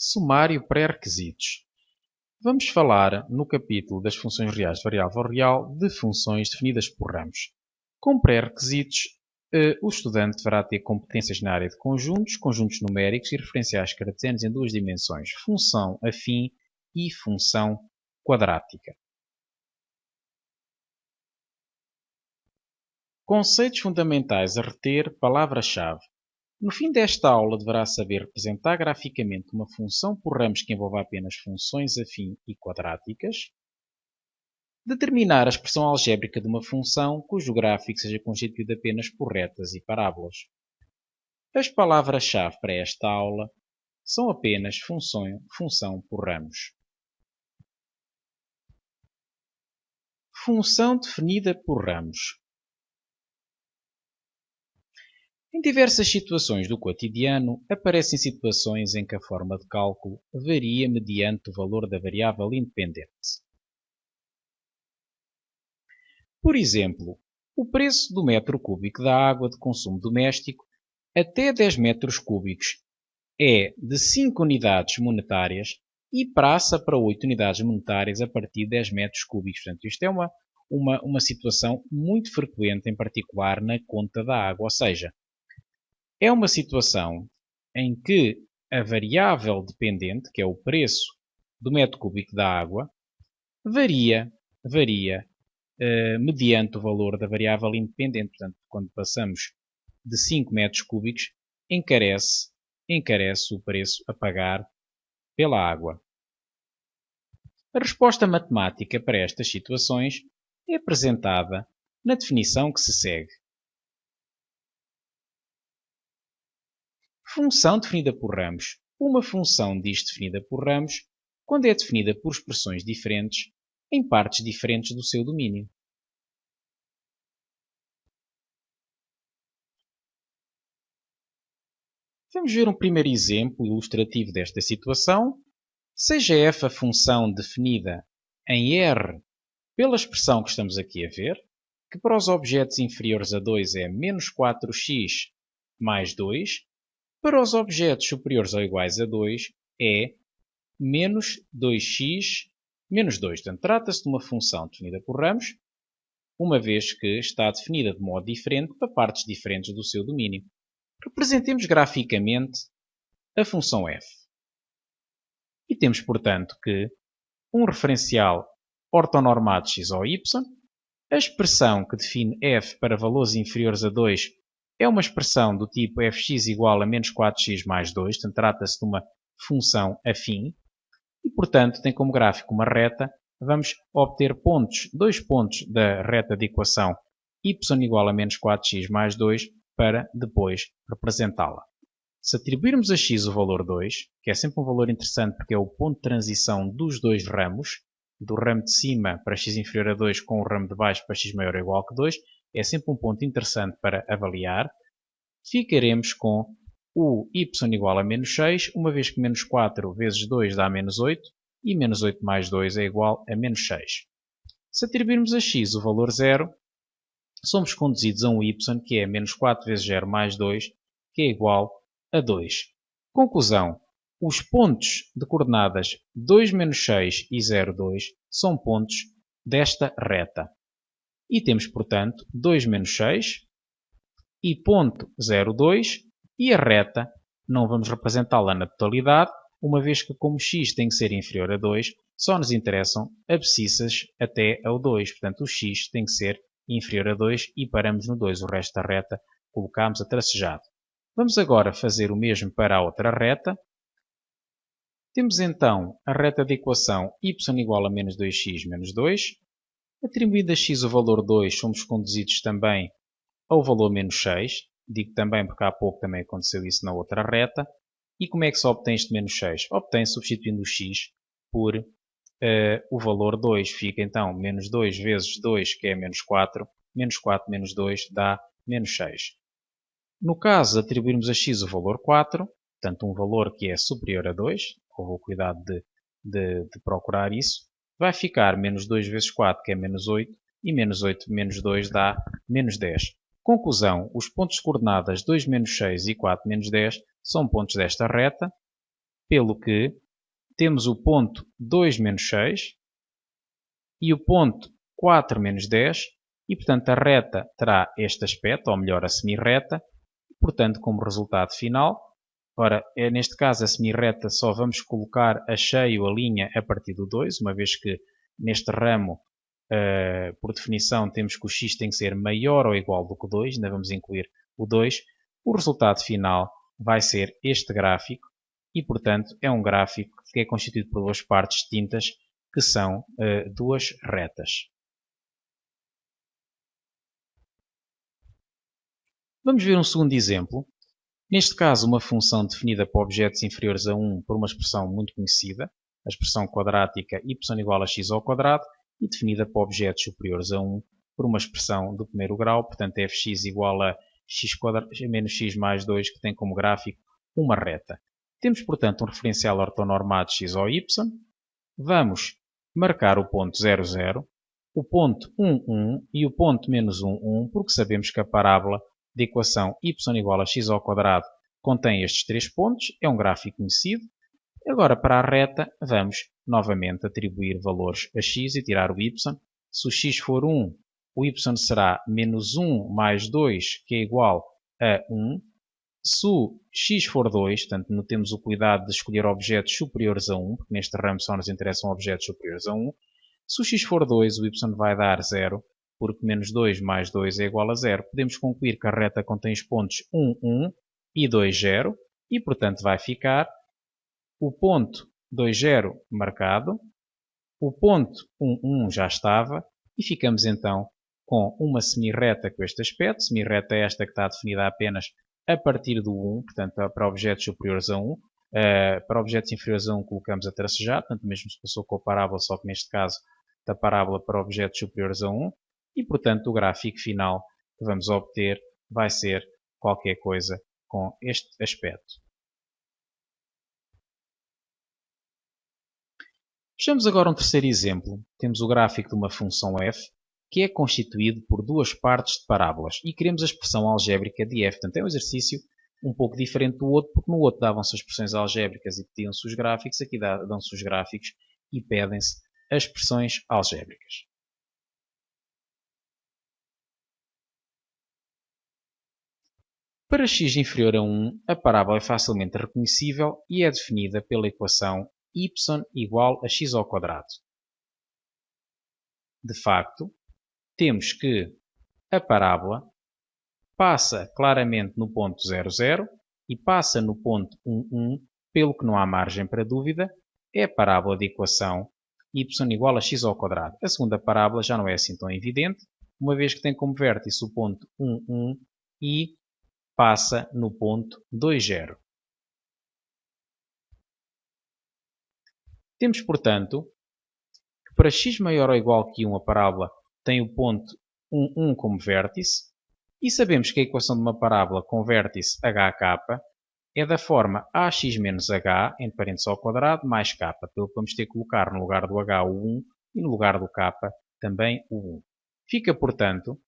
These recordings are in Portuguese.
Sumário pré-requisitos. Vamos falar, no capítulo das funções reais de variável real, de funções definidas por ramos. Com pré-requisitos, o estudante deverá ter competências na área de conjuntos, conjuntos numéricos e referenciais cartesianos em duas dimensões, função afim e função quadrática. Conceitos fundamentais a reter, palavra-chave. No fim desta aula deverá saber representar graficamente uma função por ramos que envolva apenas funções afim e quadráticas. Determinar a expressão algébrica de uma função cujo gráfico seja constituído apenas por retas e parábolas. As palavras-chave para esta aula são apenas função por ramos. Função definida por ramos. Em diversas situações do cotidiano, aparecem situações em que a forma de cálculo varia mediante o valor da variável independente. Por exemplo, o preço do metro cúbico da água de consumo doméstico até 10 metros cúbicos é de 5 unidades monetárias e passa para 8 unidades monetárias a partir de 10 metros cúbicos. Portanto, isto é uma situação muito frequente, em particular na conta da água, ou seja, é uma situação em que a variável dependente, que é o preço do metro cúbico da água, varia mediante o valor da variável independente. Portanto, quando passamos de 5 metros cúbicos, encarece o preço a pagar pela água. A resposta matemática para estas situações é apresentada na definição que se segue. Função definida por ramos. Uma função diz definida por ramos quando é definida por expressões diferentes em partes diferentes do seu domínio. Vamos ver um primeiro exemplo ilustrativo desta situação. Seja f a função definida em R pela expressão que estamos aqui a ver, que para os objetos inferiores a 2 é menos 4x mais 2, para os objetos superiores ou iguais a 2 é menos 2x menos 2. Portanto, trata-se de uma função definida por ramos, uma vez que está definida de modo diferente para partes diferentes do seu domínio. Representemos graficamente a função f. E temos, portanto, que um referencial ortonormado x ou y, a expressão que define f para valores inferiores a 2 é uma expressão do tipo fx igual a menos 4x mais 2, portanto trata-se de uma função afim, e portanto tem como gráfico uma reta. Vamos obter dois pontos da reta de equação y igual a menos 4x mais 2 para depois representá-la. Se atribuirmos a x o valor 2, que é sempre um valor interessante porque é o ponto de transição dos dois ramos, do ramo de cima para x inferior a 2 com o ramo de baixo para x maior ou igual que 2, é sempre um ponto interessante para avaliar. Ficaremos com o y igual a menos 6, uma vez que menos 4 vezes 2 dá menos 8, e menos 8 mais 2 é igual a menos 6. Se atribuirmos a x o valor 0, somos conduzidos a um y, que é menos 4 vezes 0 mais 2, que é igual a 2. Conclusão. Os pontos de coordenadas 2, menos 6 e 0, 2 são pontos desta reta. E temos, portanto, 2 menos 6 e ponto 0, 2, e a reta não vamos representá-la na totalidade, uma vez que como x tem que ser inferior a 2, só nos interessam abscissas até ao 2. Portanto, o x tem que ser inferior a 2 e paramos no 2. O resto da reta colocamos a tracejado. Vamos agora fazer o mesmo para a outra reta. Temos então a reta de equação y igual a menos 2x menos 2. Atribuindo a x o valor 2, somos conduzidos também ao valor menos 6. Digo também porque há pouco também aconteceu isso na outra reta. E como é que se obtém este menos 6? Obtém substituindo o x por o valor 2. Fica então menos 2 vezes 2, que é menos 4. Menos 4 menos 2 dá menos 6. No caso, atribuirmos a x o valor 4, portanto um valor que é superior a 2, houve o cuidado de procurar isso, vai ficar menos 2 vezes 4, que é menos 8, e menos 8 menos 2 dá menos 10. Conclusão, os pontos de coordenadas 2 menos 6 e 4 menos 10 são pontos desta reta. pelo que temos o ponto 2 menos 6 e o ponto 4 menos 10 e, portanto, a reta terá este aspecto, ou melhor, a semirreta, e, portanto, como resultado final, ora, neste caso a semirreta só vamos colocar a cheio a linha a partir do 2, uma vez que neste ramo, por definição, temos que o x tem que ser maior ou igual do que 2, ainda vamos incluir o 2. O resultado final vai ser este gráfico e, portanto, é um gráfico que é constituído por duas partes distintas, que são duas retas. Vamos ver um segundo exemplo. Neste caso, uma função definida para objetos inferiores a 1 por uma expressão muito conhecida, a expressão quadrática y igual a x ao quadrado, e definida para objetos superiores a 1 por uma expressão do primeiro grau, portanto fx igual a x menos x mais 2, que tem como gráfico uma reta. Temos, portanto, um referencial ortonormado x ou y. Vamos marcar o ponto 0, 0, o ponto 1, 1 e o ponto menos 1, 1, porque sabemos que a parábola da equação y igual a x ao quadrado contém estes três pontos, é um gráfico conhecido. Agora, para a reta, vamos novamente atribuir valores a x e tirar o y. Se o x for 1, o y será menos 1 mais 2, que é igual a 1. Se o x for 2, portanto, temos o cuidado de escolher objetos superiores a 1, porque neste ramo só nos interessam objetos superiores a 1. Se o x for 2, o y vai dar 0, porque menos 2 mais 2 é igual a 0. Podemos concluir que a reta contém os pontos 1, 1 e 2, 0, e, portanto, vai ficar o ponto 2, 0 marcado, o ponto 1, 1 já estava, e ficamos então com uma semirreta com este aspecto. Semirreta é esta que está definida apenas a partir do 1, portanto, para objetos superiores a 1. Para objetos inferiores a 1 colocamos a tracejar, portanto, mesmo se passou com a parábola, só que neste caso da parábola para objetos superiores a 1. E, portanto, o gráfico final que vamos obter vai ser qualquer coisa com este aspecto. Vejamos agora um terceiro exemplo. Temos o gráfico de uma função f, que é constituído por duas partes de parábolas, e queremos a expressão algébrica de f. Portanto, é um exercício um pouco diferente do outro, porque no outro davam-se as expressões algébricas e pediam-se os gráficos, aqui dão-se os gráficos e pedem-se as expressões algébricas. Para x inferior a 1, a parábola é facilmente reconhecível e é definida pela equação y igual a x ao quadrado. De facto, temos que a parábola passa claramente no ponto 0, 0 e passa no ponto 1, 1, pelo que não há margem para dúvida, é a parábola de equação y igual a x ao quadrado. A segunda parábola já não é assim tão evidente, uma vez que tem como vértice o ponto 1, 1 e passa no ponto 2, 0. Temos, portanto, que para x maior ou igual que 1 a parábola tem o ponto 1, 1 como vértice, e sabemos que a equação de uma parábola com vértice hk é da forma ax menos h, entre parênteses ao quadrado, mais k, pelo que vamos ter que colocar no lugar do h o 1 e no lugar do k também o 1. Fica, portanto,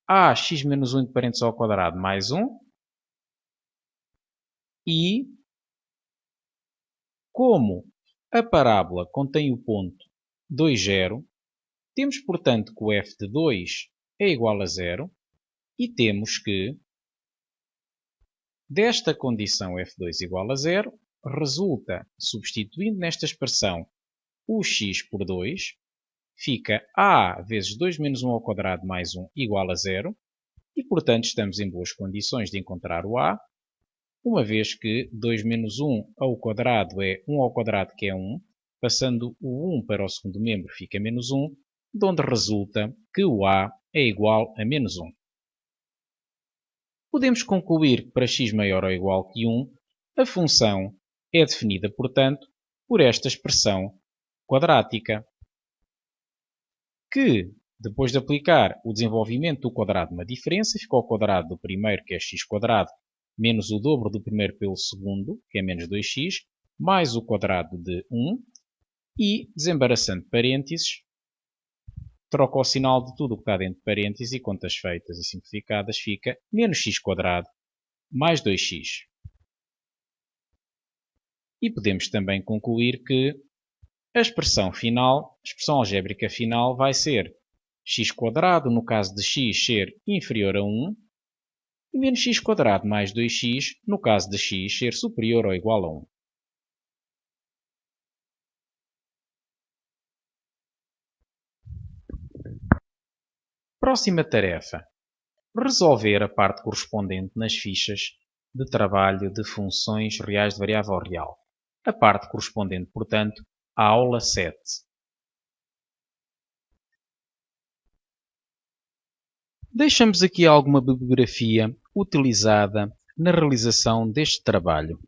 ax menos 1 entre parênteses ao quadrado mais 1, e como a parábola contém o ponto 2, 0, temos, portanto, que o f de 2 é igual a 0 e temos que, desta condição f2 igual a 0, resulta, substituindo nesta expressão o x por 2, fica a vezes 2 menos 1 ao quadrado mais 1 igual a 0, e, portanto, estamos em boas condições de encontrar o a, uma vez que 2 menos 1 ao quadrado é 1 ao quadrado, que é 1, passando o 1 para o segundo membro fica menos 1, de onde resulta que o a é igual a menos 1. Podemos concluir que para x maior ou igual que 1, a função é definida, portanto, por esta expressão quadrática, que, depois de aplicar o desenvolvimento do quadrado numa diferença, fica ao quadrado do primeiro, que é x quadrado, menos o dobro do primeiro pelo segundo, que é menos 2x, mais o quadrado de 1, e, desembaraçando parênteses, troca o sinal de tudo o que está dentro de parênteses e contas feitas e simplificadas fica menos x quadrado mais 2x. E podemos também concluir que a expressão final, a expressão algébrica final vai ser x² no caso de x ser inferior a 1 e menos x² mais 2x no caso de x ser superior ou igual a 1. Próxima tarefa. Resolver a parte correspondente nas fichas de trabalho de funções reais de variável real. A parte correspondente, portanto, à aula 7. Deixamos aqui alguma bibliografia utilizada na realização deste trabalho.